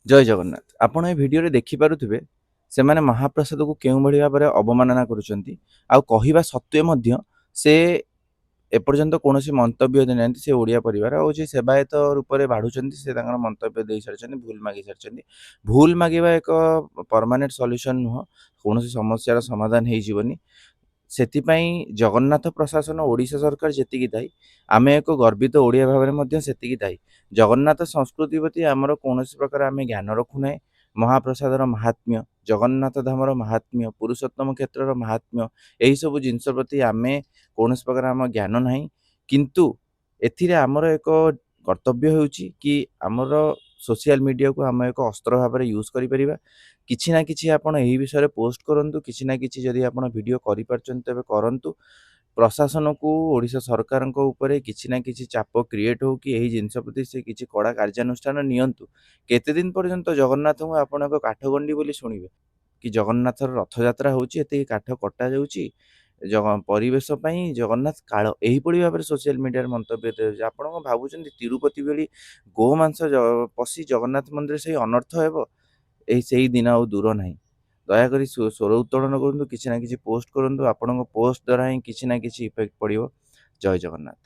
ଜୟ ଜଗନ୍ନାଥ। ଆପଣ ଏ ଭିଡ଼ିଓରେ ଦେଖିପାରୁଥିବେ ସେମାନେ ମହାପ୍ରସାଦକୁ କେଉଁଭଳି ଭାବରେ ଅବମାନନା କରୁଛନ୍ତି ଆଉ କହିବା ସତ୍ତ୍ୱେ ମଧ୍ୟ ସେ ଏପର୍ଯ୍ୟନ୍ତ କୌଣସି ମନ୍ତବ୍ୟ ଦେଇନାହାନ୍ତି। ସେ ଓଡ଼ିଆ ପରିବାର ଆଉ ଯେ ସେବାୟତ ରୂପରେ ବାଢ଼ୁଛନ୍ତି ସେ ତାଙ୍କର ମନ୍ତବ୍ୟ ଦେଇସାରିଛନ୍ତି, ଭୁଲ ମାଗି ସାରିଛନ୍ତି। ଭୁଲ ମାଗିବା ଏକ ପରମାନେଣ୍ଟ ସଲ୍ୟୁସନ୍ ନୁହଁ, କୌଣସି ସମସ୍ୟାର ସମାଧାନ ହେଇଯିବନି। ସେଥିପାଇଁ ଜଗନ୍ନାଥ ପ୍ରଶାସନ, ଓଡ଼ିଶା ସରକାର ଯେତିକି ଦାୟୀ, ଆମେ ଏକ ଗର୍ବିତ ଓଡ଼ିଆ ଭାବରେ ମଧ୍ୟ ସେତିକି ଦାୟୀ। ଜଗନ୍ନାଥ ସଂସ୍କୃତି ପ୍ରତି ଆମର କୌଣସି ପ୍ରକାର ଆମେ ଜ୍ଞାନ ରଖୁନାହିଁ। ମହାପ୍ରସାଦର ମାହାତ୍ମ୍ୟ, ଜଗନ୍ନାଥ ଧାମର ମାହାତ୍ମ୍ୟ, ପୁରୁଷୋତ୍ତମ କ୍ଷେତ୍ରର ମାହାତ୍ମ୍ୟ, ଏହିସବୁ ଜିନିଷ ପ୍ରତି ଆମେ କୌଣସି ପ୍ରକାର ଆମ ଜ୍ଞାନ ନାହିଁ। କିନ୍ତୁ ଏଥିରେ ଆମର ଏକ କର୍ତ୍ତବ୍ୟ ହେଉଛି କି ଆମର ସୋସିଆଲ ମିଡ଼ିଆକୁ ଆମେ ଏକ ଅସ୍ତ୍ର ଭାବରେ ୟୁଜ୍ କରିପାରିବା। କିଛି ନା କିଛି ଆପଣ ଏହି ବିଷୟରେ ପୋଷ୍ଟ କରନ୍ତୁ, କିଛି ନା କିଛି ଯଦି ଆପଣ ଭିଡ଼ିଓ କରିପାରୁଛନ୍ତି ତେବେ କରନ୍ତୁ। ପ୍ରଶାସନକୁ, ଓଡ଼ିଶା ସରକାରଙ୍କ ଉପରେ କିଛି ନା କିଛି ଚାପ କ୍ରିଏଟ୍ ହେଉ କି ଏହି ଜିନିଷ ପ୍ରତି ସେ କିଛି କଡ଼ା କାର୍ଯ୍ୟାନୁଷ୍ଠାନ ନିଅନ୍ତୁ। କେତେ ଦିନ ପର୍ଯ୍ୟନ୍ତ ଜଗନ୍ନାଥଙ୍କୁ ଆପଣ ଏକ କାଠଗଣ୍ଡି ବୋଲି ଶୁଣିବେ? କି ଜଗନ୍ନାଥର ରଥଯାତ୍ରା ହେଉଛି, ଏତିକି କାଠ କଟାଯାଉଛି ପରିବେଶ ପାଇଁ, ଜଗନ୍ନାଥ କାଳ, ଏହିଭଳି ଭାବରେ ସୋସିଆଲ ମିଡ଼ିଆରେ ମନ୍ତବ୍ୟ ଦିଆଯାଉଛି। ଆପଣ କ'ଣ ଭାବୁଛନ୍ତି ତିରୁପତି ଭଳି ଗୋମାଂସ ପଶି ଜଗନ୍ନାଥ ମନ୍ଦିରରେ ସେଇ ଅନର୍ଥ ହେବ? ସେଇ ଦିନ ଆଉ ଦୂର ନାହିଁ। ଦୟାକରି ସ୍ୱର ଉତ୍ତୋଳନ କରନ୍ତୁ, କିଛି ନା କିଛି ପୋଷ୍ଟ କରନ୍ତୁ। ଆପଣଙ୍କ ପୋଷ୍ଟ ଦ୍ୱାରା ହିଁ କିଛି ନା କିଛି ଇଫେକ୍ଟ ପଡ଼ିବ। ଜୟ ଜଗନ୍ନାଥ।